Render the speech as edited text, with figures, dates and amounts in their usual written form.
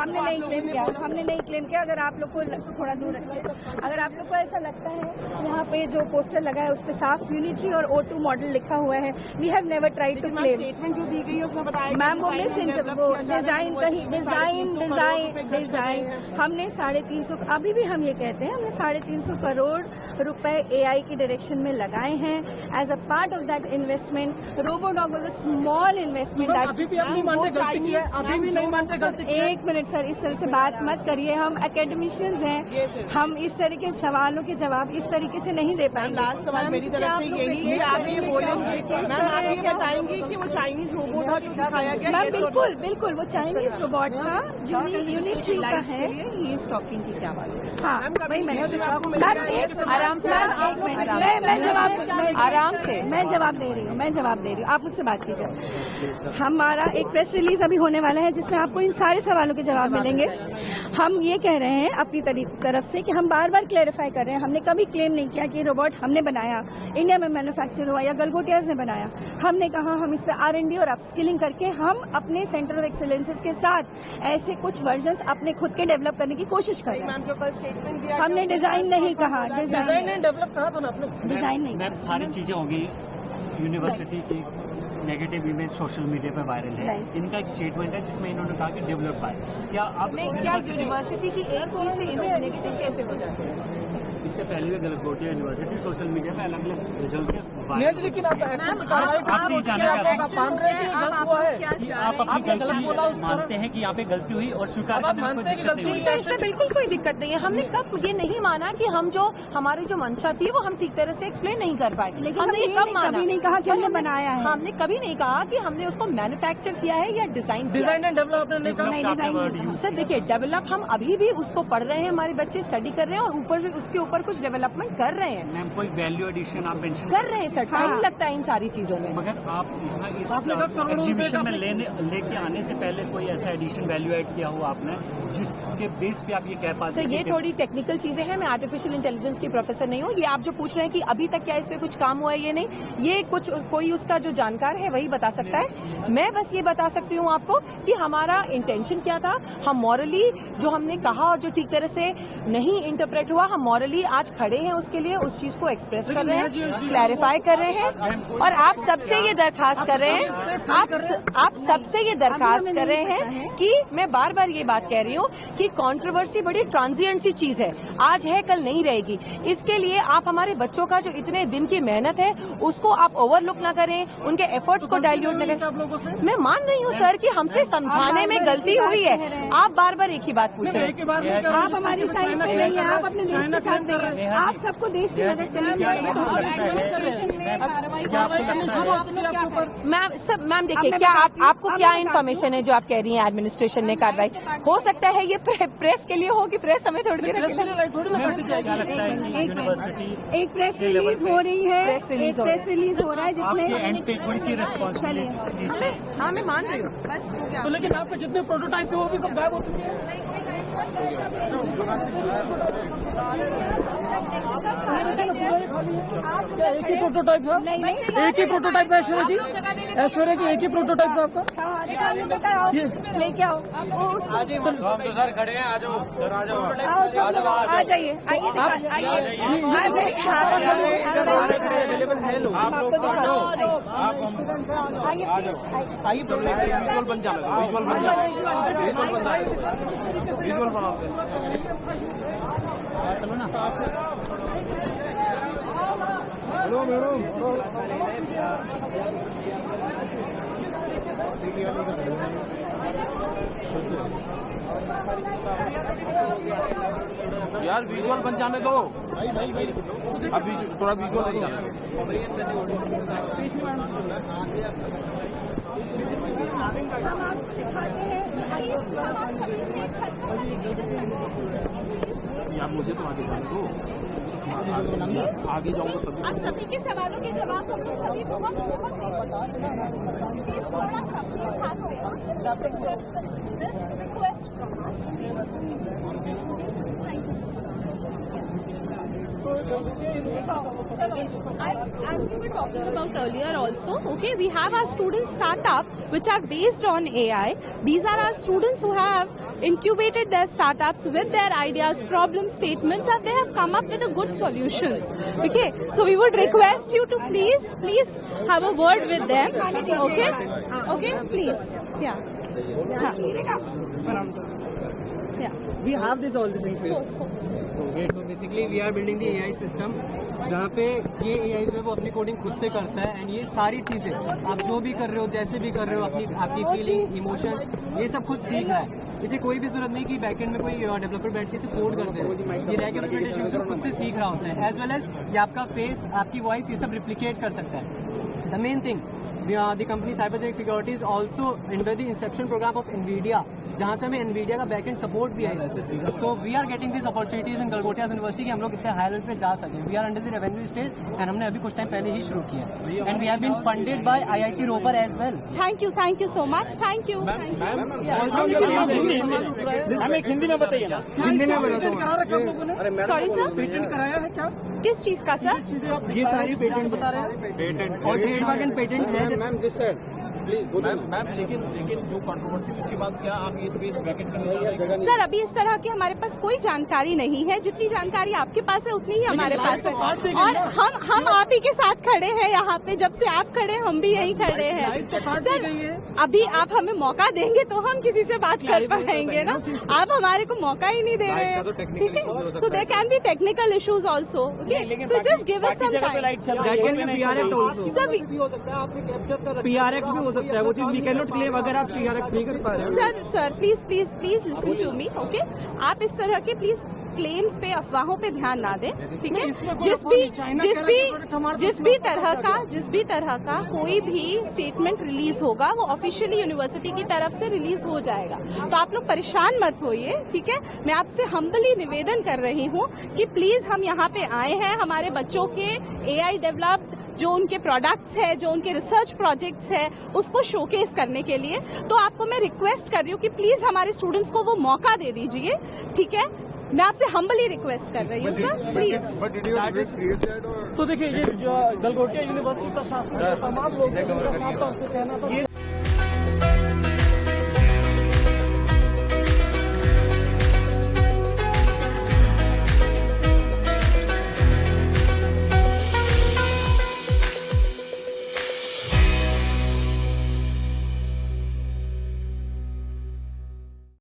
हमने नहीं क्लेम किया। अगर आप लोग को थोड़ा दूर रखिए, अगर आप लोग को ऐसा लगता है यहाँ पे जो पोस्टर लगा है उस पे साफ यूनिटी और O2 मॉडल लिखा हुआ है, we have never tried to claim. Statement जो दी गई है उसमें बताया मैम वो डिजाइन कहीं डिजाइन हमने 350, अभी भी हम ये कहते हैं हमने 350 करोड़ रुपए AI की डायरेक्शन में लगाए हैं as a part of that investment. Robodog was a small investment. अभी भी आप नहीं मानते गलती की है, अभी भी नहीं मानते गलती की है। एक मिनट सर, इस तरह से बात मत करिए, हम एकेडमिशियंस हैं, हम इस तरह के सवालों के जवाब इस तरीके से नहीं दे पाएंगे। लास्ट सवाल मेरी तरफ से यही है, आप ये बोलेंगे मैम, आप ये बताएंगे कि वो चाइनीज रोबोट था जो दिखाया गया? मैम बिल्कुल वो चाइनीज रोबोट था, यूनिटी का है। ये स्टॉकिंग की क्या बात है? हाँ वही मैंने आराम से मैं जवाब दे रही हूँ, आप मुझसे बात कीजिए। हमारा एक प्रेस रिलीज अभी होने वाला है जिसमें आपको इन सारे सवालों के जवाब मिलेंगे। हम ये कह रहे हैं अपनी तरफ से कि हम बार बार क्लेरिफाई कर रहे हैं, हमने कभी क्लेम नहीं किया कि रोबोट हमने बनाया, इंडिया में मैन्युफैक्चर हुआ या गलगोटियाज ने बनाया। हमने कहा हम इस पे R&D और अपस्किलिंग करके हम अपने सेंटर ऑफ एक्सीलेंसेस के साथ ऐसे कुछ वर्जन्स अपने खुद के डेवलप करने की कोशिश कर रहे हैं। हमने डिजाइन नहीं कहा, डिजाइन ने डेवलप कहा था ना आपने, डिजाइन नहीं। मैम सारी चीजें होंगी, यूनिवर्सिटी की नेगेटिव इमेज सोशल मीडिया पर वायरल है, इनका एक स्टेटमेंट है जिसमें इन्होंने कहा कि डेवलप है। क्या आप यूनिवर्सिटी की एक चीज से इमेज नेगेटिव कैसे हो जाती है? इससे पहले भी गलगोटिया यूनिवर्सिटी सोशल मीडिया में अलग अलग रिजल्ट से लेकिन आप एक्शन आपसे ये जानना चाहते हैं मान रहे हैं कि गलत हुआ है, आप अपनी गलती मानते हैं कि यहाँ पे गलती हुई और स्वीकार करने में कोई दिक्कत नहीं हुई? इसमें बिल्कुल कोई दिक्कत नहीं है। हमने कब ये नहीं माना कि हमारी जो मंशा थी वो हम ठीक तरह से एक्सप्लेन नहीं कर पाए। हमने ये कब माना? कभी नहीं कहा कि हमने बनाया है, हमने कभी नहीं कहा कि हमने उसको मैन्युफैक्चर किया है या डिजाइन एंड डेवलप नहीं कहा। सर देखिए, डेवलप हम अभी भी उसको पढ़ रहे हैं, हमारे बच्चे स्टडी कर रहे हैं और ऊपर भी उसके ऊपर कुछ डेवलपमेंट कर रहे हैं। मैम कोई वैल्यू एडिशन आप मेंशन कर रहे हैं सर, टाइम लगता है इन सारी चीजों में। मगर आप यहाँ इस एग्जीबिशन में लेके आने से पहले कोई ऐसा एडिशन वैल्यू ऐड किया हुआ आपने जिसके बेस पे आप ये कह पाते हैं? सर ये थोड़ी टेक्निकल चीजें हैं, मैं आर्टिफिशियल इंटेलिजेंस की प्रोफेसर नहीं हूँ। ये आप जो पूछ रहे हैं कि अभी तक क्या इस पे कुछ काम हुआ है, ये नहीं, ये कुछ कोई उसका जो जानकार है वही बता सकता है। मैं बस ये बता सकती हूँ आपको कि हमारा इंटेंशन क्या था। हम मॉरली जो हमने कहा और जो ठीक तरह से नहीं इंटरप्रेट हुआ, हम मॉरली आज खड़े हैं उसके लिए, उस चीज को एक्सप्रेस कर रहे हैं, क्लैरिफाई कर रहे हैं। और आप सबसे ये दरखास्त कर रहे हैं, आप सबसे ये दरखास्त कर रहे हैं कि मैं बार बार ये बात कह रही हूँ कि कंट्रोवर्सी बड़ी ट्रांजिएंट सी चीज है, आज है कल नहीं रहेगी। इसके लिए आप हमारे बच्चों का जो इतने दिन की मेहनत है उसको आप ओवरलुक ना करें, उनके एफर्ट्स को डाइल्यूट न करें। मैं मान रही हूँ सर कि हमसे समझाने में गलती हुई है, आप बार बार एक ही बात पूछ रहे हैं। आप हमारी साइड पे नहीं है, आप अपने देश के साथ नहीं है, आप सबको देश की मदद करनी चाहिए। मैम देखिए, क्या आपको क्या इन्फॉर्मेशन है जो आप कह रही हैं एडमिनिस्ट्रेशन ने कार्रवाई? हो सकता है ये प्रेस के लिए हो कि प्रेस हमें थोड़ी देर एक प्रेस रिलीज हो रही है, प्रेस रिलीज हो रहा है जिसमें हाँ मैं मान रही हूँ बस हो गया। तो लेकिन आपके जितने प्रोटोटाइप थे वो भी सब गायब हो चुके हैं। क्या एक ही प्रोटोटाइप था? एक ही प्रोटोटाइप था ऐश्वर्या जी? ऐश्वर्या जी एक ही प्रोटोटाइप था आपका? लेके आओ, हम तो सर खड़े हैं, आ जाओ सर, आ जाओ, आ जाइए, आइए आप लोग आ जाओ, आप आइए विजुअल बन जाएगा, विजुअल बन जाएगा, विजुअल बनाओ चलो ना। हेलो मैडम, यार विजुअल बन जाने दो भाई, अब थोड़ा विजुअल बन जाने दो। यार मुझे तो आगे जाने दो, आगे जाऊंगा तभी। आप सभी के सवालों के जवाब हम लोग सभी बहुत प्लीज थोड़ा सा please have this request from us. Thank you. As we were talking about earlier also, okay, we have our student startup which are based on AI. These are our students who have incubated their startups with their ideas, problem statements, and they have come up with a good solutions. Okay, so we would request you to please have a word with them. Okay, please. Yeah. Yeah. We have this all these things. So. Okay, so basically we are building the AI system जहाँ पे ये AI जो है वो अपनी coding खुद से करता है एंड ये सारी चीजें आप जो भी कर रहे हो जैसे भी कर रहे हो आपकी फीलिंग इमोशन ये सब खुद सीख रहा है। इसे कोई भी जरूरत नहीं कि बैकएंड में कोई डेवलपर बैठ के इसे कोड कर दे। ये रैक इम्प्लीमेंटेशन खुद से सीख रहा होता है एज वेल एज ये आपका फेस आपकी वॉइस ये सब रिप्लिकेट कर सकता है। The main thing the company CyberJet Security is also under the inception program of NVIDIA जहाँ से हमें NVIDIA का बैकएंड सपोर्ट भी है। So we are getting this opportunities in Galgotia university कि हम लोग इतने हाई लेवल पे जा सकें। We are under the revenue stage and हमने अभी कुछ टाइम पहले ही शुरू किया है and we have been funded by IIT Ropar as well. Thank you so much. Thank you. हम एक हिंदी में बताइए ना। हिंदी में बताता हूँ। सॉरी सर, पेटेंट कराया है क्या? किस चीज का सर? ये सारी पेटेंट बता रहे हैं पेटेंट और ट्रेडमार्क एंड पेटेंट है। मैम जिस मैम लेकिन जो कंट्रोवर्सी उसके बाद क्या आप ये स्पेस वैकेंट करने जा रहे हैं? सर अभी इस तरह की हमारे पास कोई जानकारी नहीं है। जितनी जानकारी आपके पास है उतनी ही हमारे पास है और हम आप ही के साथ खड़े हैं यहाँ पे। जब से आप खड़े हम भी यहीं खड़े हैं। सर अभी आप हमें मौका देंगे तो हम किसी से बात कर पाएंगे ना। आप हमारे को मौका ही नहीं दे रहे हैं, ठीक है? तो there can be technical issues also. Okay, so just give us some time. That can be PR act also. Sir भी हो सकता है आपने कैप्चर कर PR एक्ट भी हो सकता है वो चीज वी कैन नॉट क्लेम अगर आप PR एक्ट नहीं कर पा रहे हो। Sir please listen to me. Okay, आप इस तरह के प्लीज क्लेम्स पे अफवाहों पे ध्यान ना दें, ठीक है? जिस भी तरह का कोई भी स्टेटमेंट रिलीज होगा वो ऑफिशियली यूनिवर्सिटी की तरफ से रिलीज हो जाएगा। तो आप लोग परेशान मत होइए, ठीक है? मैं आपसे हम्बली निवेदन कर रही हूँ कि प्लीज हम यहाँ पे आए हैं हमारे बच्चों के AI डेवलप्ड जो उनके प्रोडक्ट्स है, जो उनके रिसर्च प्रोजेक्ट्स है, उसको शोकेस करने के लिए। तो आपको मैं रिक्वेस्ट कर रही हूँ कि प्लीज हमारे स्टूडेंट्स को वो मौका दे दीजिए, ठीक है? मैं आपसे हम्बली रिक्वेस्ट कर रही हूँ सर, प्लीज। तो देखिए ये जो गलगोटिया यूनिवर्सिटी प्रशासन तमाम लोग